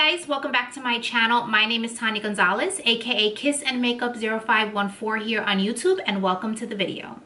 guys, welcome back to my channel. My name is Tanya Gonzalez, aka Kiss and Makeup 0514 here on YouTube, and welcome to the video.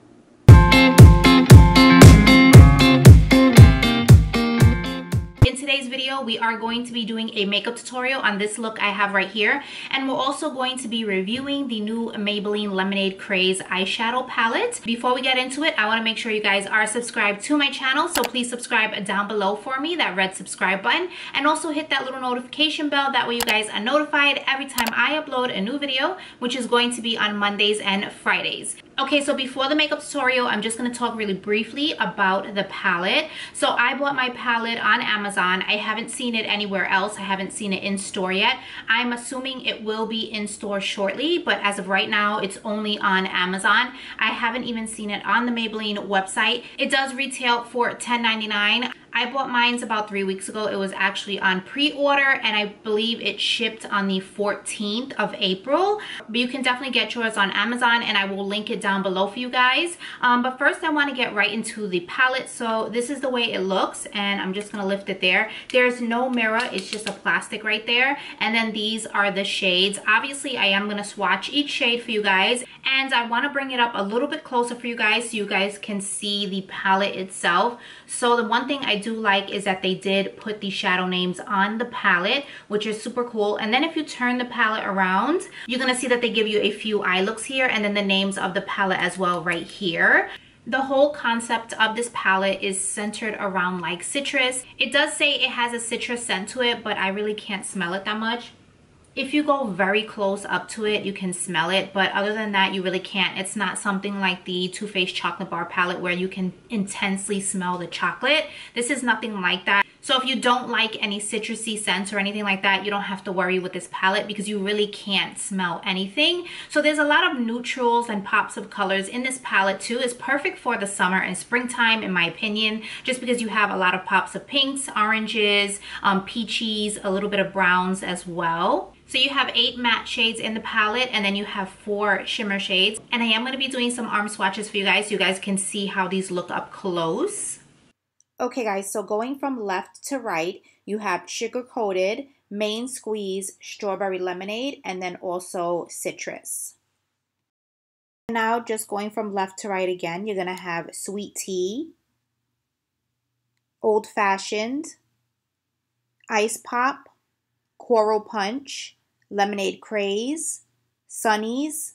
In today's video, we are going to be doing a makeup tutorial on this look I have right here, and we're also going to be reviewing the new Maybelline Lemonade Craze Eyeshadow palette. Before we get into it, I want to make sure you guys are subscribed to my channel, so please subscribe down below for me, that red subscribe button, and also hit that little notification bell. That way you guys are notified every time I upload a new video, which is going to be on Mondays and Fridays. Okay, so before the makeup tutorial, I'm just going to talk really briefly about the palette. So I bought my palette on Amazon. I haven't seen it anywhere else. I haven't seen it in store yet. I'm assuming it will be in store shortly, but as of right now, it's only on Amazon. I haven't even seen it on the Maybelline website. It does retail for $10.99. I bought mine about 3 weeks ago. It was actually on pre-order, and I believe it shipped on the 14th of April. But you can definitely get yours on Amazon, and I will link it down below for you guys. But first I want to get right into the palette. So this is the way it looks, and I'm just going to lift it there. There's no mirror. It's just a plastic right there. And then these are the shades. Obviously, I am going to swatch each shade for you guys, and I want to bring it up a little bit closer for you guys so you guys can see the palette itself. So the one thing I do like is that they did put the shadow names on the palette, which is super cool. And then if you turn the palette around, you're gonna see that they give you a few eye looks here, and then the names of the palette as well right here. The whole concept of this palette is centered around like citrus. It does say it has a citrus scent to it, but I really can't smell it that much. If you go very close up to it, you can smell it, but other than that, you really can't. It's not something like the Too Faced Chocolate Bar palette where you can intensely smell the chocolate. This is nothing like that. So if you don't like any citrusy scents or anything like that, you don't have to worry with this palette because you really can't smell anything. So there's a lot of neutrals and pops of colors in this palette too. It's perfect for the summer and springtime in my opinion, just because you have a lot of pops of pinks, oranges, peaches, a little bit of browns as well. So you have 8 matte shades in the palette, and then you have 4 shimmer shades. And I am going to be doing some arm swatches for you guys so you guys can see how these look up close. Okay guys, so going from left to right, you have Sugar Coated, Main Squeeze, Strawberry Lemonade, and then also Citrus. Now just going from left to right again, you're going to have Sweet Tea, Old Fashioned, Ice Pop, Coral Punch, Lemonade Craze, Sunnies,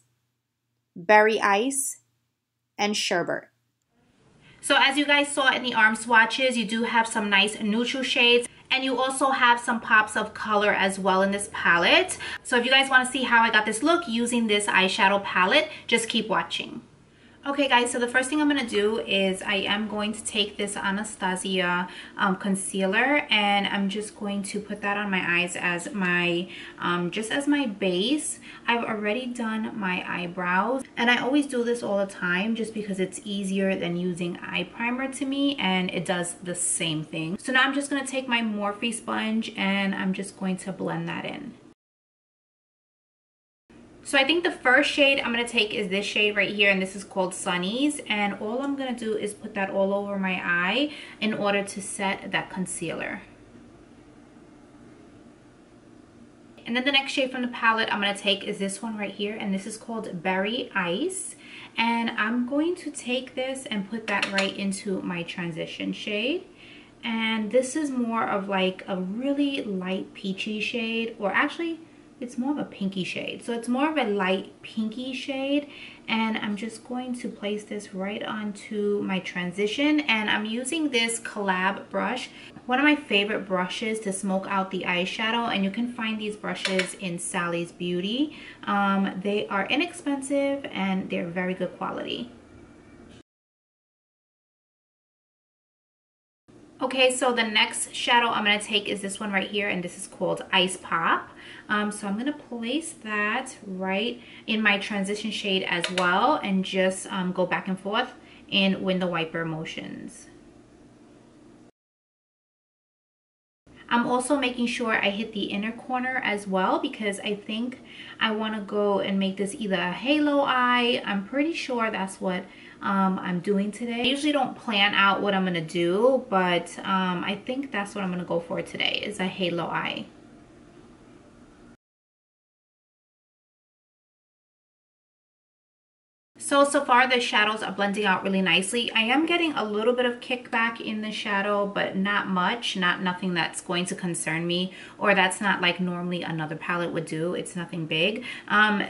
Berry Ice, and Sherbet. So as you guys saw in the arm swatches, you do have some nice neutral shades, and you also have some pops of color as well in this palette. So if you guys want to see how I got this look using this eyeshadow palette, just keep watching. Okay guys, so the first thing I'm going to do is I am going to take this Anastasia concealer, and I'm just going to put that on my eyes as my just as my base. I've already done my eyebrows, and I always do this all the time just because it's easier than using eye primer to me, and it does the same thing. So now I'm just going to take my Morphe sponge, and I'm just going to blend that in. So I think the first shade I'm going to take is this shade right here, and this is called Sunnies, and all I'm going to do is put that all over my eye in order to set that concealer. And then the next shade from the palette I'm going to take is this one right here, and this is called Berry Ice, and I'm going to take this and put that right into my transition shade. And this is more of like a really light peachy shade, or actually it's more of a pinky shade. So it's more of a light pinky shade, and I'm just going to place this right onto my transition, and I'm using this Collab brush, one of my favorite brushes to smoke out the eyeshadow, and you can find these brushes in Sally's Beauty. They are inexpensive and they're very good quality. Okay, so the next shadow I'm going to take is this one right here, and this is called Ice Pop. So I'm going to place that right in my transition shade as well, and just go back and forth in window wiper motions. I'm also making sure I hit the inner corner as well, because I think I want to go and make this either a halo eye. I'm pretty sure that's what I'm doing today. I usually don't plan out what I'm going to do, but I think that's what I'm going to go for today, is a halo eye. So far the shadows are blending out really nicely. I am getting a little bit of kickback in the shadow, but not much, nothing that's going to concern me, or that's not like normally another palette would do. It's nothing big.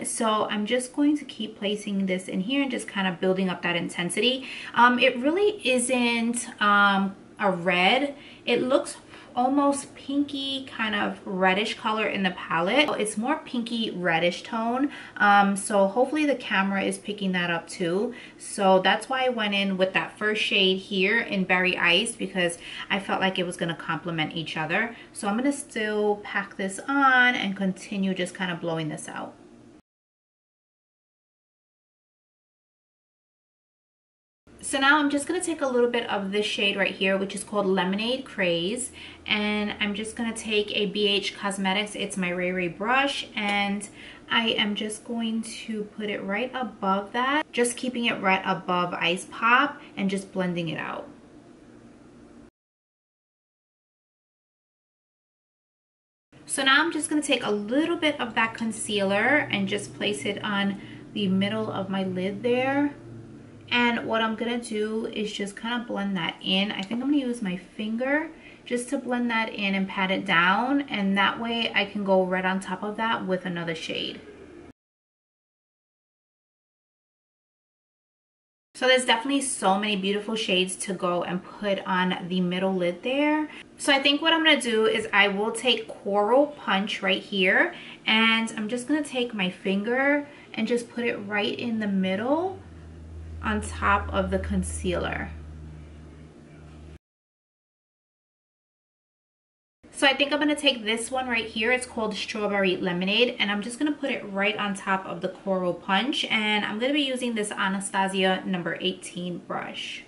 So I'm just going to keep placing this in here and just kind of building up that intensity. It really isn't a red. It looks almost pinky, kind of reddish color in the palette. It's more pinky reddish tone, so hopefully the camera is picking that up too. So that's why I went in with that first shade here in Berry Ice, because I felt like it was going to complement each other. So I'm going to still pack this on and continue just kind of blowing this out. So now I'm just going to take a little bit of this shade right here, which is called Lemonade Craze, and I'm just going to take a BH Cosmetics, it's my Ray Ray brush, and I am just going to put it right above that, just keeping it right above Ice Pop and just blending it out. So now I'm just going to take a little bit of that concealer and just place it on the middle of my lid there. And what I'm gonna do is just kind of blend that in. I think I'm gonna use my finger just to blend that in and pat it down, and that way I can go right on top of that with another shade. So there's definitely so many beautiful shades to go and put on the middle lid there. So I think what I'm gonna do is I will take Coral Punch right here, and I'm just gonna take my finger and just put it right in the middle on top of the concealer. So I think I'm going to take this one right here. It's called Strawberry Lemonade, and I'm just going to put it right on top of the Coral Punch, and I'm going to be using this Anastasia number 18 brush.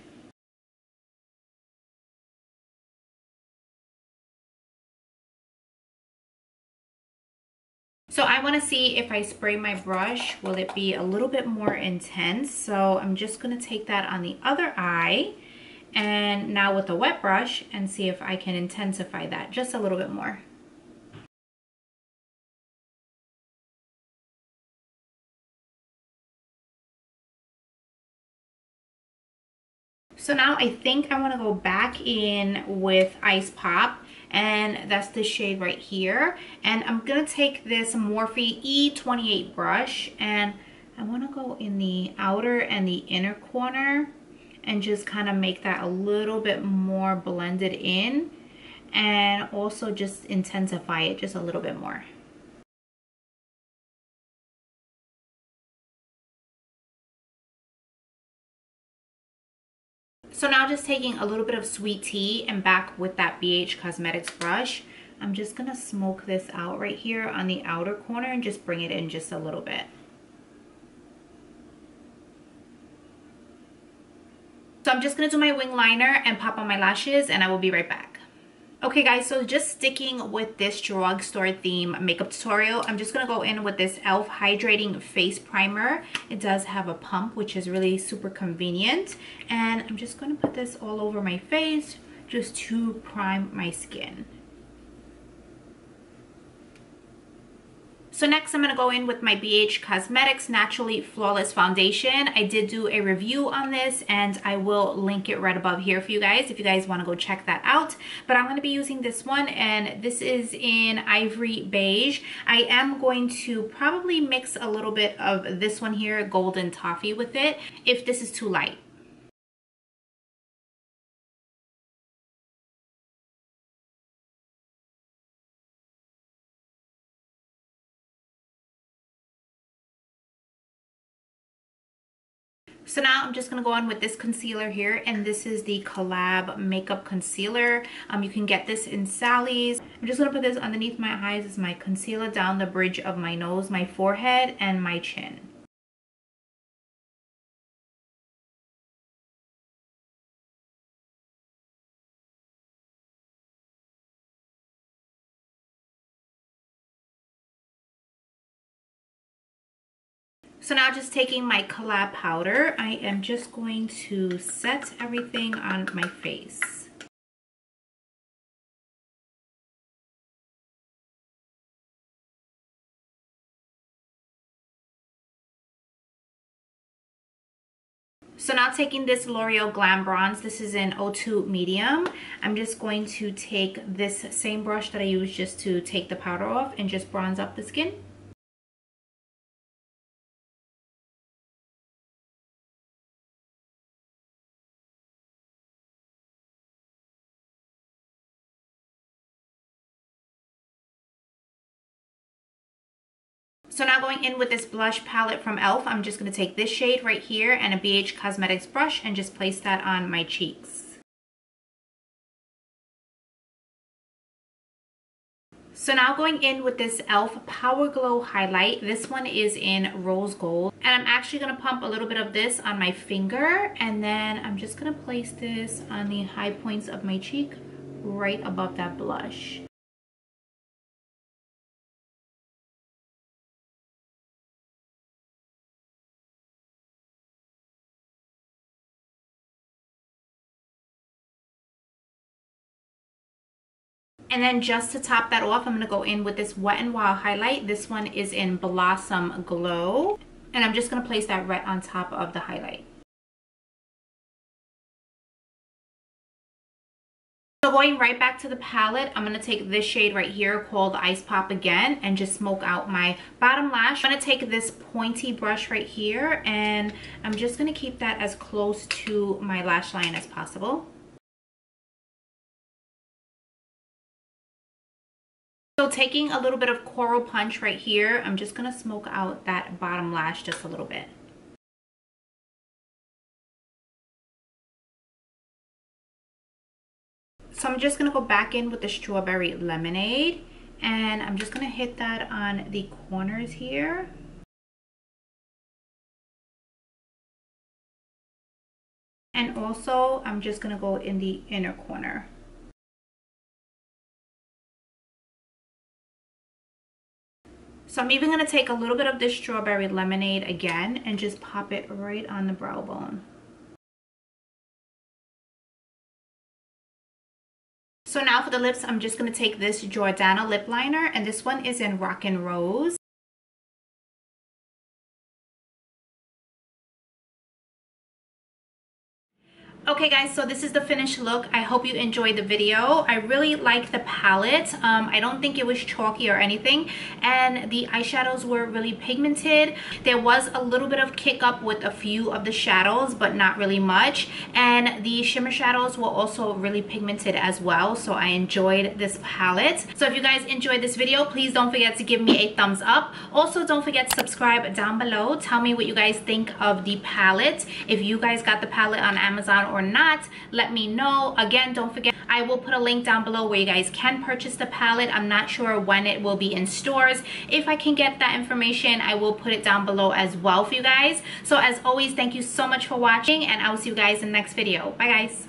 So I want to see if I spray my brush, will it be a little bit more intense? So I'm just going to take that on the other eye, and now with a wet brush, and see if I can intensify that just a little bit more. So now I think I want to go back in with Ice Pop, and that's the shade right here. And I'm going to take this Morphe E28 brush, and I want to go in the outer and the inner corner and just kind of make that a little bit more blended in, and also just intensify it just a little bit more. So now just taking a little bit of Sweet Tea and back with that BH Cosmetics brush, I'm just gonna smoke this out right here on the outer corner and just bring it in just a little bit. So I'm just gonna do my wing liner and pop on my lashes, and I will be right back. Okay guys, so just sticking with this drugstore theme makeup tutorial, I'm just going to go in with this e.l.f. Hydrating Face Primer. It does have a pump, which is really super convenient. And I'm just going to put this all over my face just to prime my skin. So next I'm going to go in with my BH Cosmetics Naturally Flawless Foundation. I did do a review on this, and I will link it right above here for you guys if you guys want to go check that out. But I'm going to be using this one, and this is in Ivory Beige. I am going to probably mix a little bit of this one here, Golden Toffee, with it if this is too light. So now I'm just going to go on with this concealer here, and this is the Collab Makeup Concealer. You can get this in Sally's. I'm just going to put this underneath my eyes as my concealer, down the bridge of my nose, my forehead, and my chin. So now just taking my Collab powder, I am just going to set everything on my face. So now taking this L'Oreal Glam Bronze, this is in 02 medium. I'm just going to take this same brush that I used just to take the powder off and just bronze up the skin. So now going in with this blush palette from e.l.f., I'm just going to take this shade right here and a BH Cosmetics brush and just place that on my cheeks. So now going in with this e.l.f. Power Glow highlight. This one is in rose gold. And I'm actually going to pump a little bit of this on my finger. And then I'm just going to place this on the high points of my cheek right above that blush. And then just to top that off, I'm going to go in with this Wet n Wild highlight. This one is in Blossom Glow. And I'm just going to place that right on top of the highlight. So going right back to the palette, I'm going to take this shade right here called Ice Pop again and just smoke out my bottom lash. I'm going to take this pointy brush right here and I'm just going to keep that as close to my lash line as possible. So taking a little bit of Coral Punch right here, I'm just going to smoke out that bottom lash just a little bit. So I'm just going to go back in with the Strawberry Lemonade and I'm just going to hit that on the corners here. And also I'm just going to go in the inner corner. So I'm even going to take a little bit of this Strawberry Lemonade again and just pop it right on the brow bone. So now for the lips, I'm just going to take this Jordana lip liner and this one is in Rockin' Rose. Okay guys, so this is the finished look. I hope you enjoyed the video. I really like the palette. I don't think it was chalky or anything, and the eyeshadows were really pigmented. There was a little bit of kick up with a few of the shadows, but not really much, and the shimmer shadows were also really pigmented as well, so I enjoyed this palette. So if you guys enjoyed this video, please don't forget to give me a thumbs up. Also, don't forget to subscribe down below. Tell me what you guys think of the palette. If you guys got the palette on Amazon or not, let me know. Again, don't forget, I will put a link down below where you guys can purchase the palette. I'm not sure when it will be in stores. If I can get that information, I will put it down below as well for you guys. So as always, thank you so much for watching and I will see you guys in the next video. Bye guys.